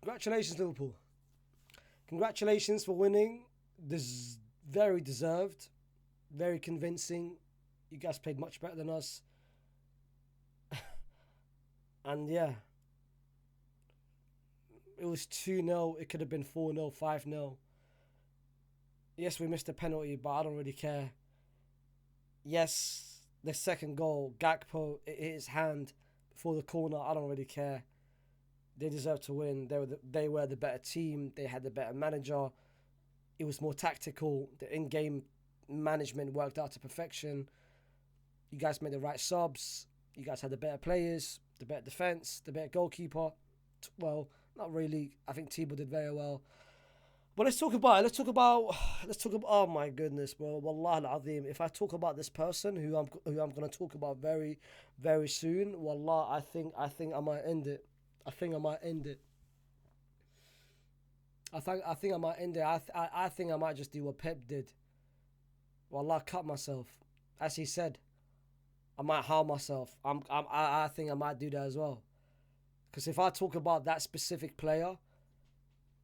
Congratulations, Liverpool. Congratulations for winning. This very deserved, very convincing. You guys played much better than us. And yeah, it was 2-0. It could have been 4-0, 5-0. Yes, we missed a penalty, but I don't really care. Yes, the second goal, Gakpo, it hit his hand before the corner. I don't really care. They deserve to win. They were the better team. They had the better manager. It was more tactical. The in-game management worked out to perfection. You guys made the right subs. You guys had the better players, the better defense, the better goalkeeper. Well, not really. I think Thibaut did very well. But let's talk about it. Let's talk about. Oh my goodness, bro. Wallah al-Azim. If I talk about this person who I'm gonna talk about very, very soon, wallah, I think I might end it. I think I might end it. I think I might end it. I think I might just do what Pep did. Wallah, cut myself. As he said, I might harm myself. I think I might do that as well. Because if I talk about that specific player,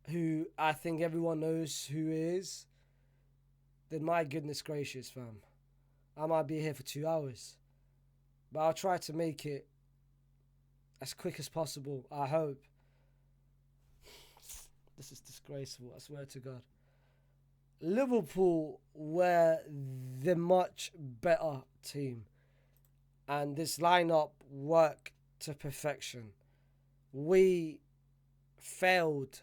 who I think everyone knows who he is, then my goodness gracious, fam. I might be here for 2 hours. But I'll try to make it as quick as possible, I hope. This is disgraceful, I swear to God. Liverpool were the much better team. And this lineup worked to perfection. We failed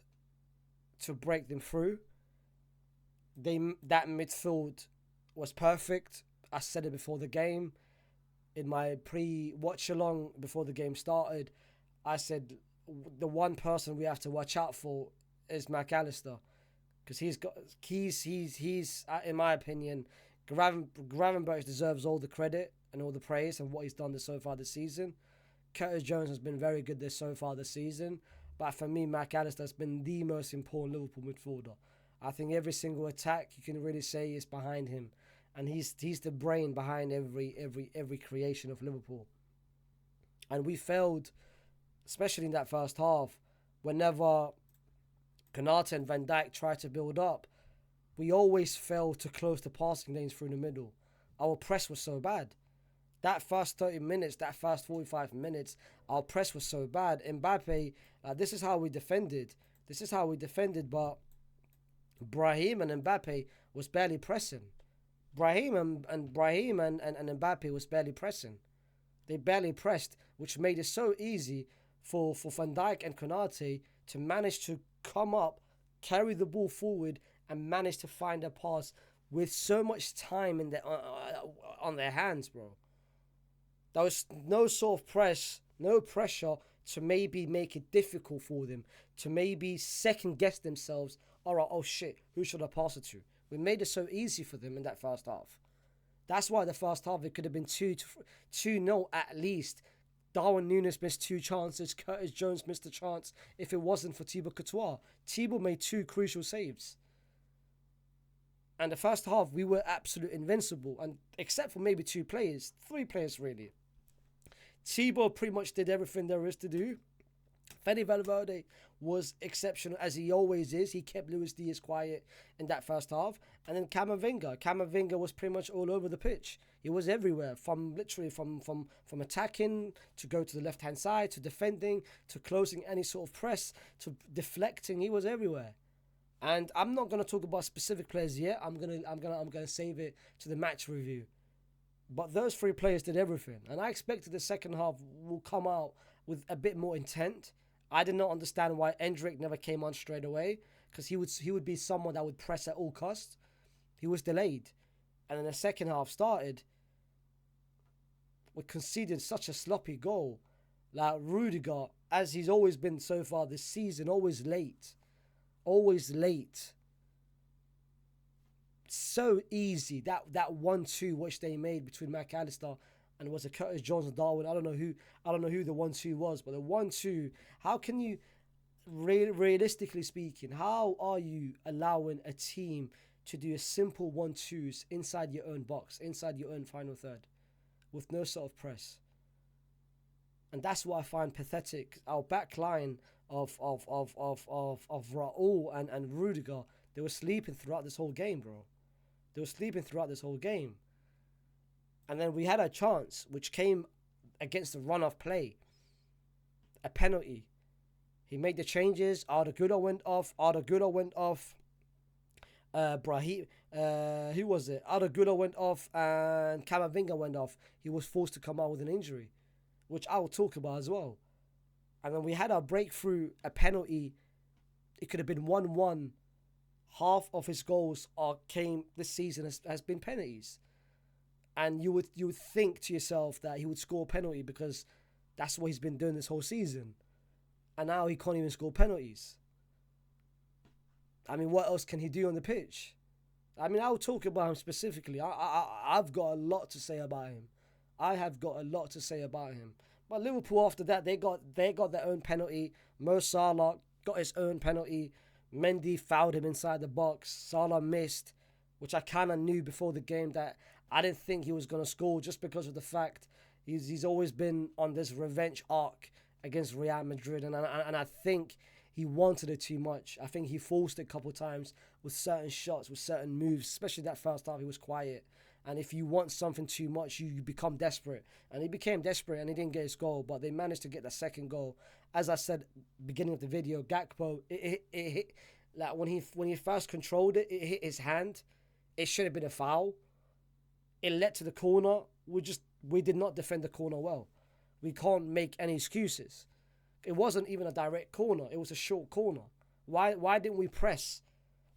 to break them through. That midfield was perfect. I said it before the game. In my pre-watch along before the game started, I said the one person we have to watch out for is Mac Allister, because he's in my opinion, Gravenberch deserves all the credit and all the praise and what he's done so far this season. Curtis Jones has been very good so far this season. But for me, Mac Allister has been the most important Liverpool midfielder. I think every single attack you can really say is behind him, and he's the brain behind every creation of Liverpool. And we failed, especially in that first half, whenever Konate and Van Dijk tried to build up. We always failed to close the passing lanes through the middle. Our press was so bad. That first 30 minutes, that first 45 minutes, our press was so bad. Mbappe, this is how we defended. But Brahim and Mbappe was barely pressing. Brahim and Mbappe was barely pressing. They barely pressed, which made it so easy for Van Dijk and Konate to manage to come up, carry the ball forward, and manage to find a pass with so much time in on their hands, bro. There was no sort of no pressure to maybe make it difficult for them, to maybe second guess themselves. All right, oh shit, who should I pass it to? We made it so easy for them in that first half. That's why the first half it could have been 2-0 at least. Darwin Núñez missed 2 chances. Curtis Jones missed a chance if it wasn't for Thibaut Courtois. Thibaut made 2 crucial saves. And the first half, we were absolute invincible. And except for maybe 3 players really. Thibaut pretty much did everything there is to do. Fede Valverde was exceptional, as he always is. He kept Luis Diaz quiet in that first half. And then Camavinga was pretty much all over the pitch. He was everywhere, from attacking to go to the left-hand side, to defending, to closing any sort of press, to deflecting. He was everywhere. And I'm not gonna talk about specific players yet. I'm gonna save it to the match review. But those 3 players did everything, and I expected the second half will come out with a bit more intent. I did not understand why Endrick never came on straight away, because he would be someone that would press at all costs. He was delayed, and then the second half started. We conceded such a sloppy goal. Like Rudiger, as he's always been so far this season, always late. So easy, that 1-2 which they made between Mac Allister and was it Curtis Jones and Darwin? I don't know who the 1-2 was, but the 1-2. How can you, realistically speaking, how are you allowing a team to do a simple 1-2s inside your own box, inside your own final third, with no sort of press? And that's what I find pathetic. Our back line of Raul and Rudiger, they were sleeping throughout this whole game, bro. They were sleeping throughout this whole game. And then we had a chance, which came against the run of play. A penalty. He made the changes. Arda Güler went off. Who was it? Arda Güler went off and Camavinga went off. He was forced to come out with an injury, which I will talk about as well. And then we had our breakthrough, a penalty. It could have been 1-1. Half of his goals came this season has been penalties. And you would think to yourself that he would score a penalty because that's what he's been doing this whole season. And now he can't even score penalties. I mean, what else can he do on the pitch? I mean, I'll talk about him specifically. I've got a lot to say about him. I have got a lot to say about him. But Liverpool, after that, they got their own penalty. Mo Salah got his own penalty. Mendy fouled him inside the box. Salah missed, which I kind of knew before the game that I didn't think he was going to score just because of the fact he's always been on this revenge arc against Real Madrid. And I think he wanted it too much. I think he forced it a couple of times with certain shots, with certain moves, especially that first half. He was quiet. And if you want something too much, you become desperate. And he became desperate and he didn't get his goal, but they managed to get the second goal. As I said beginning of the video, Gakpo, it hit, like when he first controlled it, it hit his hand. It should have been a foul. It led to the corner. We did not defend the corner well. We can't make any excuses. It wasn't even a direct corner. It was a short corner. Why didn't we press?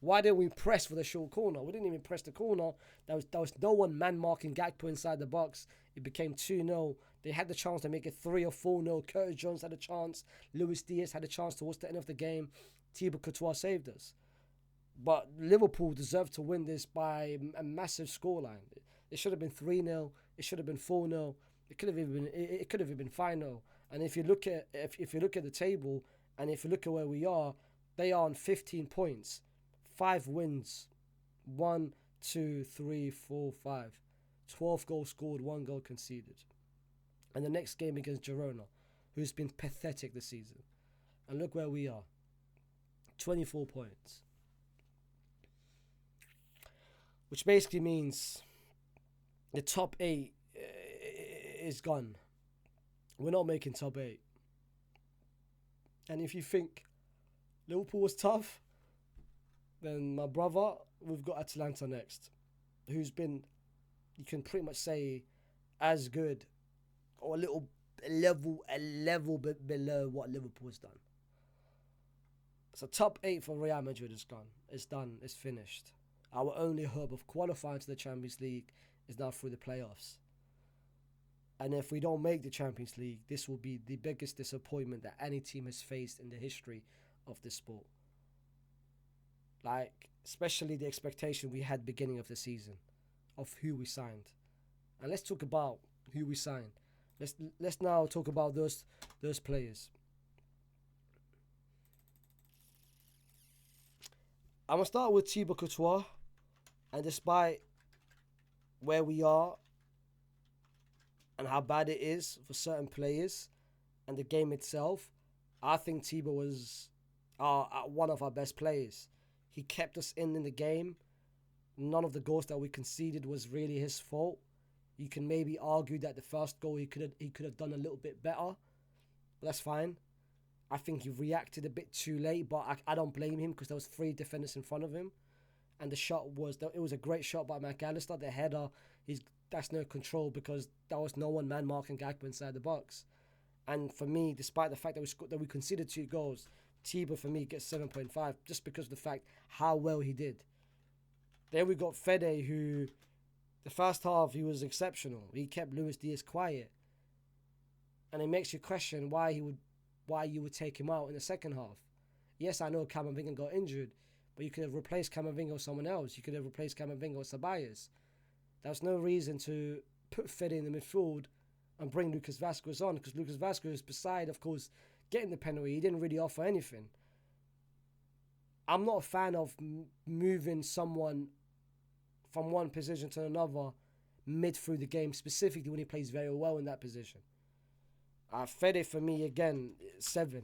Why didn't we press for the short corner? We didn't even press the corner. There was no one man-marking Gakpo inside the box. It became 2-0. They had the chance to make it 3 or 4-0. Curtis Jones had a chance. Luis Diaz had a chance towards the end of the game. Thibaut Courtois saved us. But Liverpool deserved to win this by a massive scoreline. It should have been 3-0. It should have been 4-0. It could have even been 5-0. And if you look at the table and if you look at where we are, they are on 15 points. 5 wins, 1, 2, 3, 4, 5. 12 goals scored, 1 goal conceded. And the next game against Girona, who's been pathetic this season. And look where we are. 24 points. Which basically means the top 8 is gone. We're not making top 8. And if you think Liverpool was tough, then my brother, we've got Atalanta next, who's been, you can pretty much say, as good or a level bit below what Liverpool has done. So top 8 for Real Madrid is gone. It's done. It's finished. Our only hope of qualifying to the Champions League is now through the playoffs. And if we don't make the Champions League, this will be the biggest disappointment that any team has faced in the history of this sport. Like, especially the expectation we had beginning of the season of who we signed. And let's talk about who we signed. Let's now talk about those players. I'm going to start with Thibaut Courtois. And despite where we are and how bad it is for certain players and the game itself, I think Thibaut was one of our best players. He kept us in the game. None of the goals that we conceded was really his fault. You can maybe argue that the first goal he could have done a little bit better. But that's fine. I think he reacted a bit too late, but I don't blame him because there was 3 defenders in front of him. And the shot was a great shot by Mac Allister. The header, that's no control because there was no one man marking Gakpo inside the box. And for me, despite the fact that we conceded 2 goals, Thibaut for me gets 7.5 just because of the fact how well he did. Then we got Fede, who the first half he was exceptional. He kept Luis Diaz quiet, and it makes you question why you would take him out in the second half. Yes, I know Camavinga got injured, but you could have replaced Camavinga with someone else. You could have replaced Camavinga with Ceballos. There was no reason to put Fede in the midfield and bring Lucas Vazquez on, because Lucas Vazquez, beside, of course, getting the penalty, he didn't really offer anything. I'm not a fan of moving someone from one position to another mid through the game, specifically when he plays very well in that position. Fed it for me again, 7.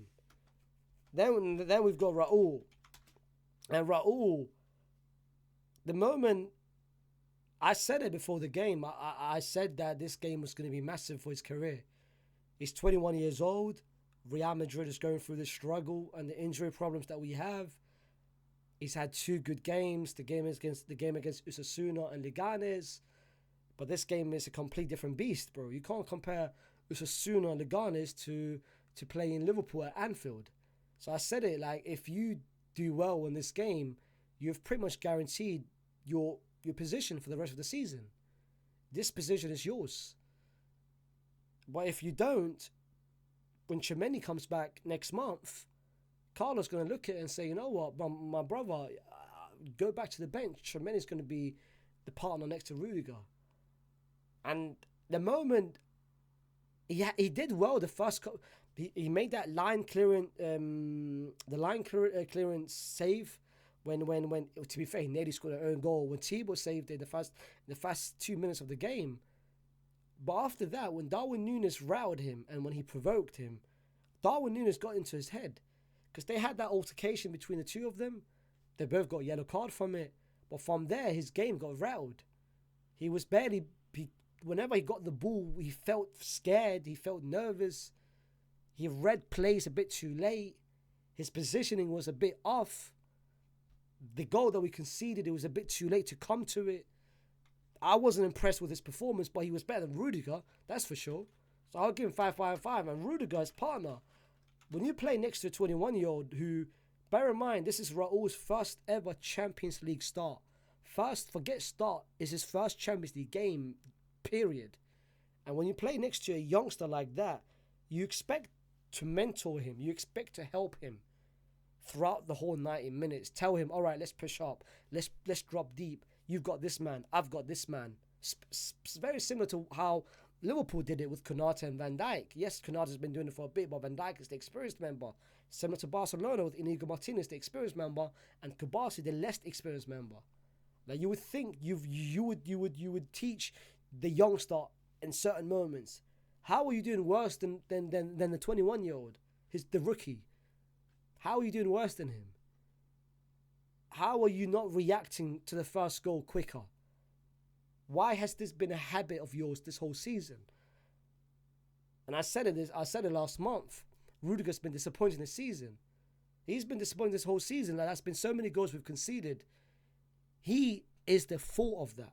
Then we've got Raul. And Raul, the moment I said it before the game, I said that this game was going to be massive for his career. He's 21 years old. Real Madrid is going through the struggle and the injury problems that we have. He's had 2 good games. The game against Osasuna and Leganes. But this game is a complete different beast, bro. You can't compare Osasuna and Leganes to playing Liverpool at Anfield. So I said it, like, if you do well in this game, you've pretty much guaranteed your position for the rest of the season. This position is yours. But if you don't, when Tchouaméni comes back next month, Carlo's going to look at it and say, you know what, my brother, go back to the bench. Tchouaméni's going to be the partner next to Rudiger. And the moment he did well the first he made that line clearance clearance save when to be fair, he nearly scored an own goal when Thibaut saved it in the first 2 minutes of the game. But after that, when Darwin Núñez routed him and when he provoked him, Darwin Núñez got into his head because they had that altercation between the two of them. They both got a yellow card from it, but from there his game got rattled. He was whenever he got the ball, he felt scared, he felt nervous. He read plays a bit too late. His positioning was a bit off. The goal that we conceded, it was a bit too late to come to it. I wasn't impressed with his performance, but he was better than Rudiger, that's for sure. So I'll give him 5. And Rudiger, his partner, when you play next to a 21-year-old who, bear in mind, this is Raul's first ever Champions League start. Forget start, is his first Champions League game, period. And when you play next to a youngster like that, you expect to mentor him. You expect to help him throughout the whole 90 minutes. Tell him, all right, let's push up. Let's drop deep. You've got this man. I've got this man. It's very similar to how Liverpool did it with Konate and Van Dijk. Yes, Konate's been doing it for a bit, but Van Dijk is the experienced member. Similar to Barcelona with Inigo Martinez, the experienced member, and Kubasi, the less experienced member. Like, you would think you would teach the youngster in certain moments. How are you doing worse than the 21-year-old? The rookie. How are you doing worse than him? How are you not reacting to the first goal quicker? Why has this been a habit of yours this whole season? And I said it last month. Rudiger's been disappointing this season. He's been disappointing this whole season. Like, that's been so many goals we've conceded. He is the fault of that.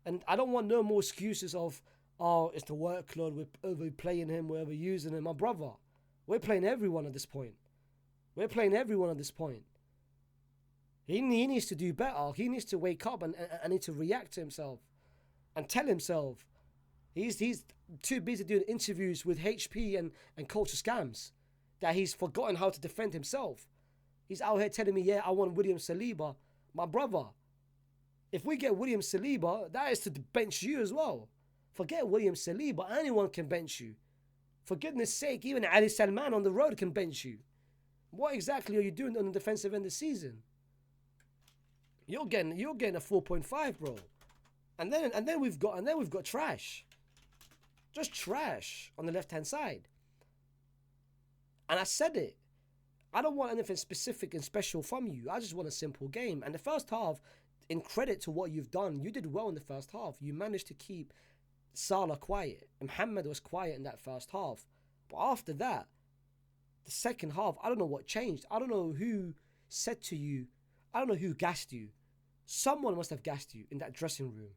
And I don't want no more excuses of, oh, it's the workload, we're overplaying him, we're overusing him. My brother, we're playing everyone at this point. He needs to do better. He needs to wake up and need to react to himself and tell himself. He's too busy doing interviews with HP and culture scams that he's forgotten how to defend himself. He's out here telling me, yeah, I want William Saliba. My brother, if we get William Saliba, that is to bench you as well. Forget William Saliba. Anyone can bench you. For goodness sake, even Ali Salman on the road can bench you. What exactly are you doing on the defensive end of the season? You're getting a 4.5, bro. And then we've got trash. Just trash on the left-hand side. And I said it. I don't want anything specific and special from you. I just want a simple game. And the first half, in credit to what you've done, you did well in the first half. You managed to keep Salah quiet. Mohamed was quiet in that first half. But after that, the second half, I don't know what changed. I don't know who said to you, I don't know who gassed you. Someone must have gassed you in that dressing room.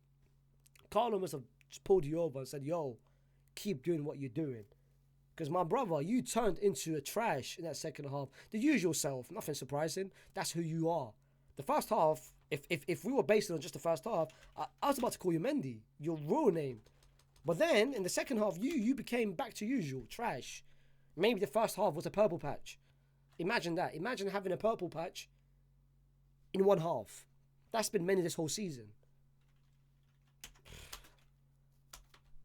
Carlo must have pulled you over and said, yo, keep doing what you're doing. Because my brother, you turned into a trash in that second half. The usual self, nothing surprising. That's who you are. The first half, if we were based on just the first half, I was about to call you Mendy, your real name. But then, in the second half, you became back to usual, trash. Maybe the first half was a purple patch. Imagine that. Imagine having a purple patch in one half. That's been Mendy this whole season.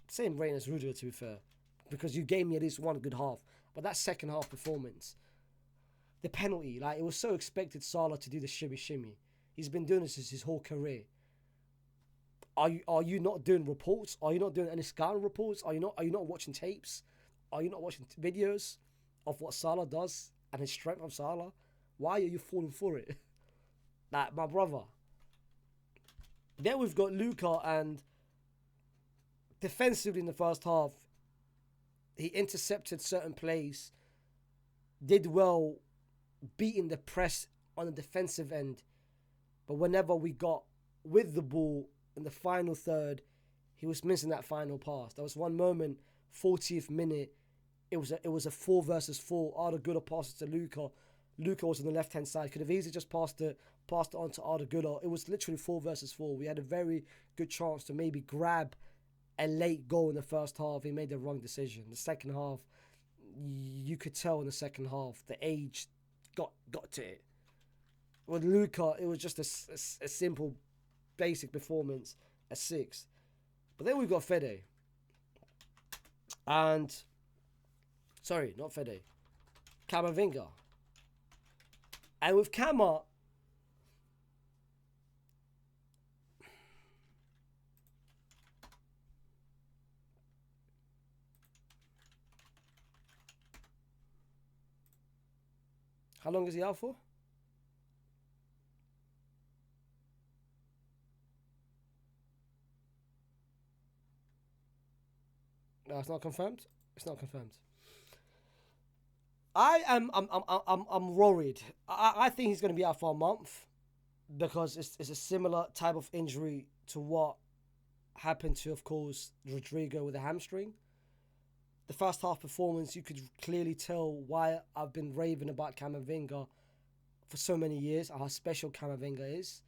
Same rating as Rudiger, to be fair. Because you gave me at least one good half. But that second half performance, the penalty, like, it was so expected Salah to do the shimmy. He's been doing this his whole career. Are you not doing reports? Are you not doing any scouting reports? Are you not watching tapes? Are you not watching videos of what Salah does and his strength of Salah? Why are you falling for it? Like, my brother. Then we've got Luka, and defensively in the first half, he intercepted certain plays, did well beating the press on the defensive end. But whenever we got with the ball in the final third, he was missing that final pass. There was one moment, 40th minute, it was a 4 versus 4. Arda Güler passes to Luka. Luka was on the left hand side. Could have easily just passed it on to Arda Güler. It was literally 4 versus 4. We had a very good chance to maybe grab a late goal in the first half. He made the wrong decision. The second half, you could tell in the second half the age got to it. With Luka, it was just a simple, basic performance, a 6. But then we've got Fede. And, sorry, not Fede. Camavinga. And with Kama, how long is he out for? No, it's not confirmed. It's not confirmed. I'm worried. I think he's going to be out for a month because it's a similar type of injury to what happened to, of course, Rodrigo with a hamstring. The first half performance, you could clearly tell why I've been raving about Camavinga for so many years, how special Camavinga is.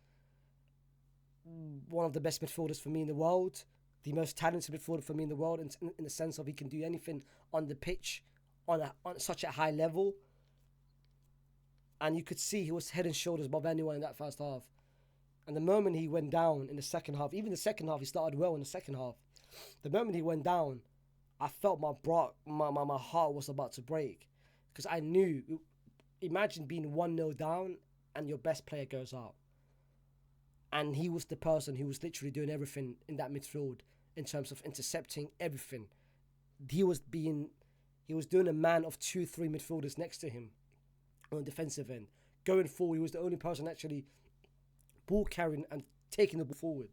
One of the best midfielders for me in the world, the most talented midfielder for me in the world, in the sense of he can do anything on the pitch on such a high level. And you could see he was head and shoulders above anyone in that first half. And the moment he went down in the second half, even the second half, he started well in the second half. The moment he went down, I felt my heart was about to break. Because I knew, imagine being 1-0 down and your best player goes out. And he was the person who was literally doing everything in that midfield in terms of intercepting everything. He was doing a man of 2-3 midfielders next to him on the defensive end. Going forward, he was the only person actually ball carrying and taking the ball forward.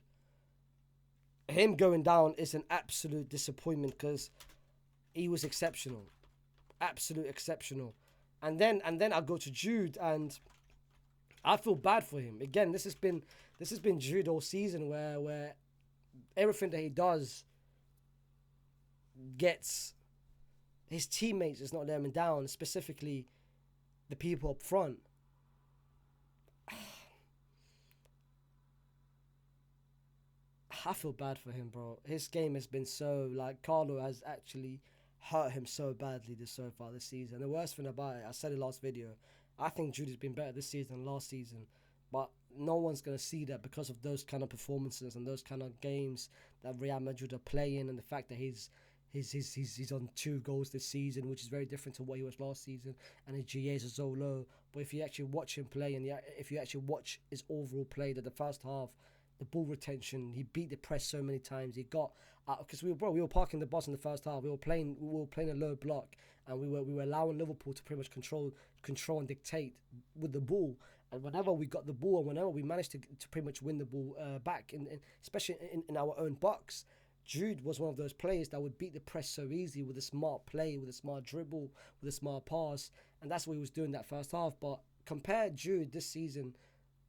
Him going down is an absolute disappointment because he was exceptional. Absolute exceptional. And then I go to Jude, and I feel bad for him. Again, this has been Jude all season where everything that he does gets his teammates is not letting him down, specifically the people up front. I feel bad for him, bro. His game has been so, like, Carlo has actually hurt him so badly so far this season. The worst thing about it, I said in the last video, I think Jude has been better this season than last season. But no one's going to see that because of those kind of performances and those kind of games that Real Madrid are playing, and the fact that he's on 2 goals this season, which is very different to what he was last season, and his GAs are so low. But if you actually watch him play, and if you actually watch his overall play, that the first half, the ball retention, he beat the press so many times. He got out because we were parking the bus in the first half. We were playing a low block, and we were allowing Liverpool to pretty much control and dictate with the ball. And whenever we got the ball, and whenever we managed to pretty much win the ball back, especially in our own box, Jude was one of those players that would beat the press so easy with a smart play, with a smart dribble, with a smart pass, and that's what he was doing that first half. But compare Jude this season,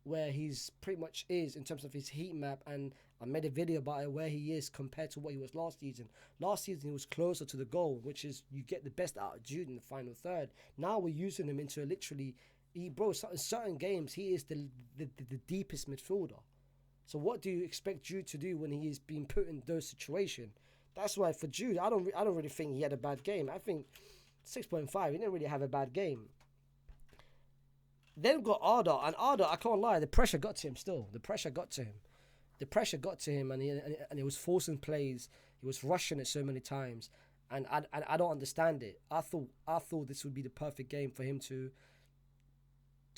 where he's pretty much is in terms of his heat map, and I made a video about it, where he is compared to what he was last season. Last season he was closer to the goal, which is you get the best out of Jude in the final third. Now we're using him into literally, in certain games he is the deepest midfielder. So what do you expect Jude to do when he is being put in those situations? That's why for Jude, I don't really think he had a bad game. I think 6.5, he didn't really have a bad game. Then we've got Arda, and Arda, I can't lie, the pressure got to him still. The pressure got to him, and he was forcing plays. He was rushing it so many times, and I don't understand it. I thought this would be the perfect game for him to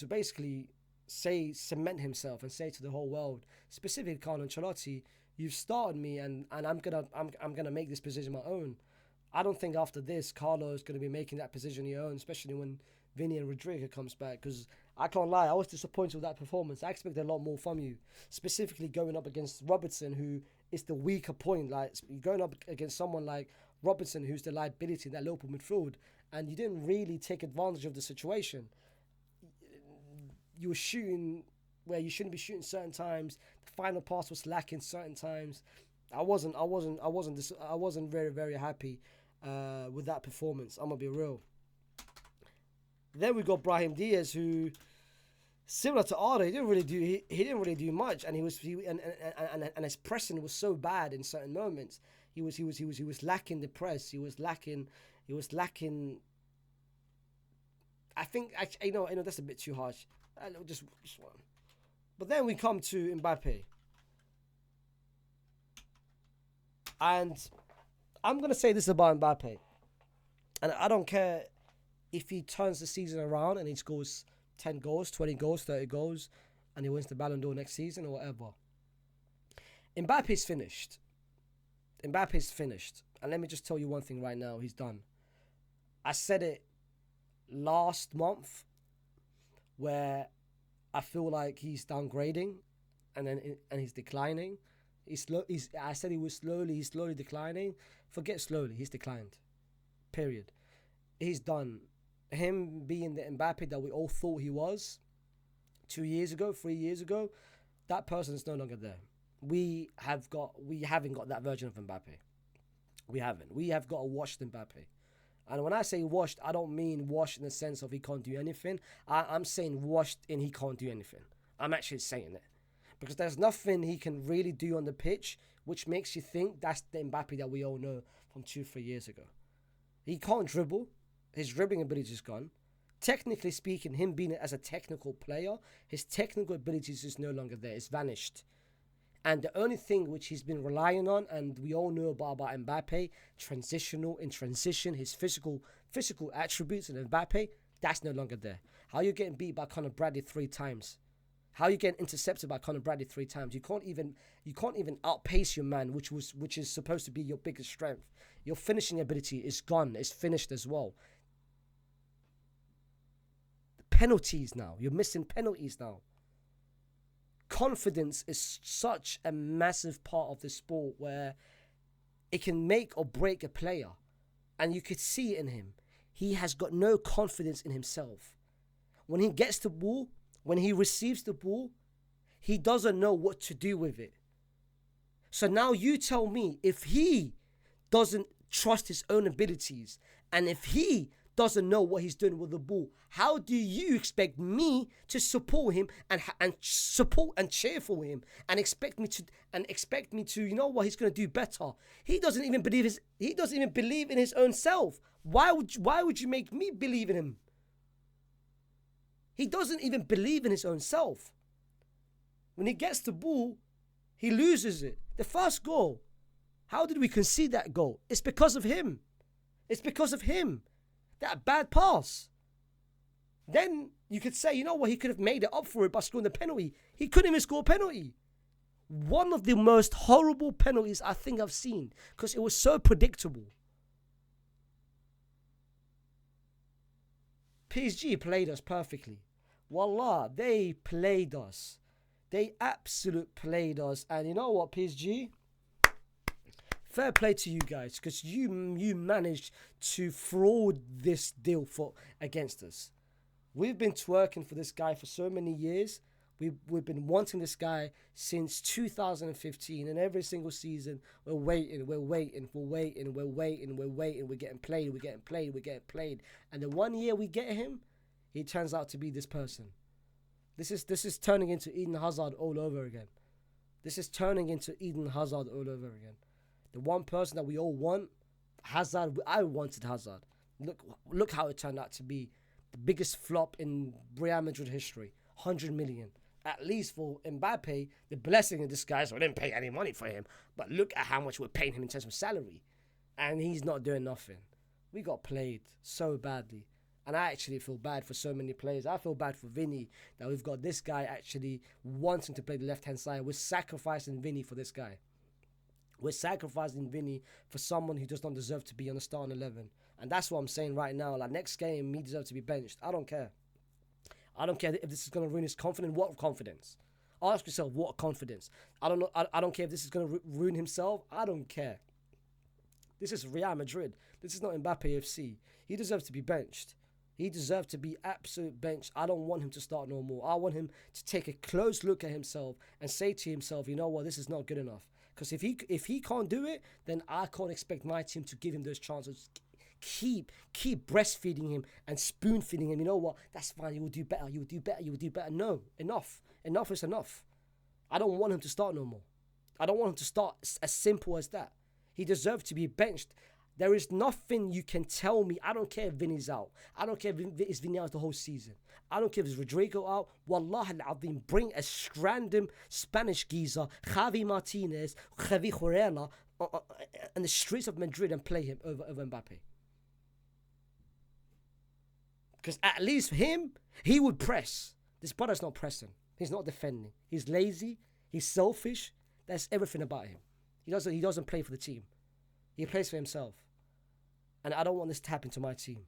basically cement himself and say to the whole world, specifically Carlo Ancelotti, you've started me, and I'm gonna make this position my own. I don't think after this, Carlo is gonna be making that position your own, especially when Vinny and Rodrigo comes back. Because I can't lie, I was disappointed with that performance. I expected a lot more from you, specifically going up against Robertson, who is the weaker point. Like, going up against someone like Robertson, who's the liability in that Liverpool midfield, and you didn't really take advantage of the situation. You were shooting where you shouldn't be shooting certain times. The final pass was lacking certain times. I wasn't very, very happy with that performance. I'm gonna be real. Then we got Brahim Diaz, who, similar to Arda, he didn't really do much, and and his pressing was so bad in certain moments. He was lacking the press. He was lacking. I think I know that's a bit too harsh. Just one. But then we come to Mbappe, and I'm gonna say this about Mbappe, and I don't care if he turns the season around and he scores 10 goals, 20 goals, 30 goals, and he wins the Ballon d'Or next season or whatever. Mbappe's finished. And let me just tell you one thing right now. He's done. I said it last month, where I feel like he's downgrading and he's declining. I said he's slowly declining. Forget slowly, he's declined. Period. He's done. Him being the Mbappe that we all thought he was 2 years ago, 3 years ago, that person is no longer there. We haven't got that version of Mbappe. We haven't. We have got a washed Mbappe. And when I say washed, I don't mean washed in the sense of he can't do anything. I'm saying washed in he can't do anything. I'm actually saying it. Because there's nothing he can really do on the pitch, which makes you think that's the Mbappe that we all know from 2-3 years ago. He can't dribble. His dribbling ability is gone. Technically speaking, him being as a technical player, his technical abilities is no longer there. It's vanished. And the only thing which he's been relying on, and we all know about Mbappe, in transition, his physical attributes in Mbappe, that's no longer there. How are you getting beat by Conor Bradley 3 times? How are you getting intercepted by Conor Bradley 3 times? You can't even outpace your man, which is supposed to be your biggest strength. Your finishing ability is gone. It's finished as well. Penalties now. You're missing penalties now. Confidence is such a massive part of the sport where it can make or break a player. And you could see it in him. He has got no confidence in himself. When he gets the ball, when he receives the ball, he doesn't know what to do with it. So now you tell me, if he doesn't trust his own abilities, and if he doesn't know what he's doing with the ball, how do you expect me to support him and support and cheer for him and expect me to you know what, he's going to do better? He doesn't even believe in his own self. Why would you make me believe in him? He doesn't even believe in his own self. When he gets the ball, he loses it. The first goal, how did we concede that goal? It's because of him. That bad pass. Then you could say, you know what, he could have made it up for it by scoring the penalty. He couldn't even score a penalty. One of the most horrible penalties I think I've seen, because it was so predictable. PSG played us perfectly. Wallah, they played us. They absolute played us. And you know what, PSG? Fair play to you guys, because you managed to fraud this deal against us. We've been twerking for this guy for so many years. We've been wanting this guy since 2015, and every single season we're waiting. We're getting played. And the 1 year we get him, he turns out to be this person. This is turning into Eden Hazard all over again. The one person that we all want, Hazard. I wanted Hazard. Look how it turned out to be. The biggest flop in Real Madrid history. 100 million. At least for Mbappe, the blessing in disguise, we didn't pay any money for him. But look at how much we're paying him in terms of salary. And he's not doing nothing. We got played so badly. And I actually feel bad for so many players. I feel bad for Vinny, that we've got this guy actually wanting to play the left-hand side. We're sacrificing Vinny for this guy. We're sacrificing Vinny for someone who does not deserve to be on the starting 11. And that's what I'm saying right now. Like, next game, he deserves to be benched. I don't care. I don't care if this is going to ruin his confidence. What confidence? Ask yourself, what confidence? I don't know. I don't care if this is going to ruin himself. I don't care. This is Real Madrid. This is not Mbappe FC. He deserves to be benched. He deserves to be absolute benched. I don't want him to start no more. I want him to take a close look at himself and say to himself, you know what, this is not good enough. Because if he can't do it, then I can't expect my team to give him those chances. Keep breastfeeding him and spoon feeding him. You know what? That's fine. You will do better. You will do better. You will do better. No, enough. Enough is enough. I don't want him to start no more. I don't want him to start as simple as that. He deserves to be benched. There is nothing you can tell me. I don't care if Vinny's out. I don't care if it's Vinny out the whole season. I don't care if it's Rodrigo out. Wallah al-Azim, bring a random Spanish geezer, Javi Martinez, Javi Jorena, on the streets of Madrid and play him over Mbappe. Because at least him, he would press. This brother's not pressing. He's not defending. He's lazy. He's selfish. That's everything about him. He doesn't play for the team. He plays for himself. And I don't want this to happen to my team.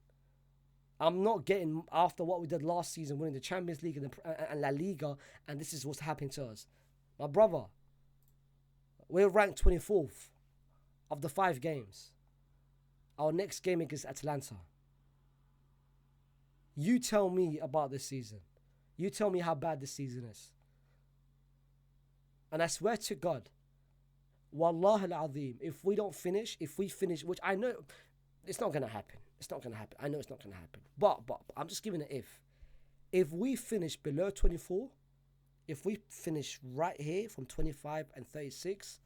I'm not getting, after what we did last season, winning the Champions League and La Liga, and this is what's happening to us. My brother, we're ranked 24th of the 5 games. Our next game against Atalanta. You tell me about this season. You tell me how bad this season is. And I swear to God, Wallah al-Azim, if we finish, which I know it's not going to happen. It's not going to happen. I know it's not going to happen. But I'm just giving it if. If we finish below 24, if we finish right here from 25 and 36,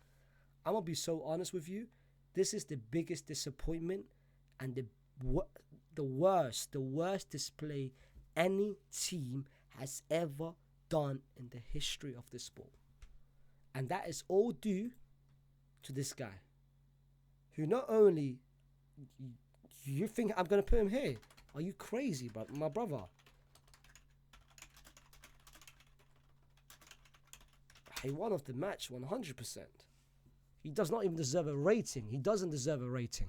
I'm going to be so honest with you. This is the biggest disappointment and the worst display any team has ever done in the history of the sport. And that is all due to this guy, who not only, you think I'm going to put him here? Are you crazy, bro? My brother. He won of the match 100%. He does not even deserve a rating. He doesn't deserve a rating.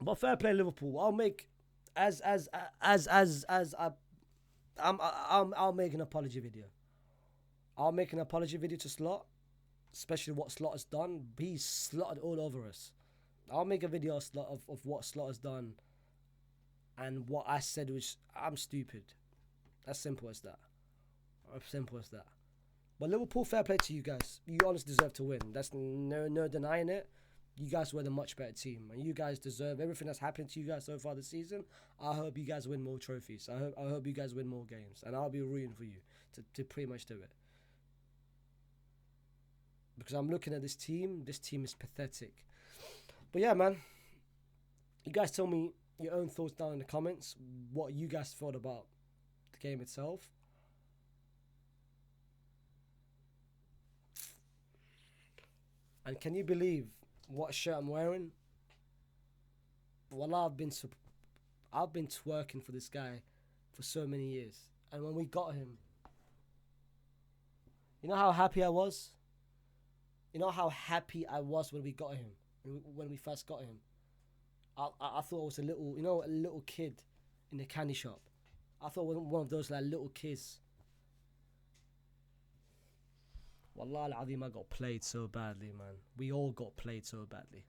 But fair play, Liverpool. I'll make I'll make an apology video. I'll make an apology video to Slot, especially what Slot has done. He's slotted all over us. I'll make a video of what Slot has done and what I said, which I'm stupid. As simple as that. As simple as that. But Liverpool, fair play to you guys. You honestly deserve to win. That's no denying it. You guys were the much better team, and you guys deserve everything that's happened to you guys so far this season. I hope you guys win more trophies. I hope you guys win more games, and I'll be rooting for you to pretty much do it. Because I'm looking at this team. This team is pathetic. But yeah, man. You guys tell me your own thoughts down in the comments. What you guys thought about the game itself. And can you believe what shirt I'm wearing? Wallah, I've been twerking for this guy for so many years. And when we got him, you know how happy I was? You know how happy I was when we got him? When we first got him? I thought I was a little kid in the candy shop. I thought one of those like little kids. Wallah al-Azim, I got played so badly, man. We all got played so badly.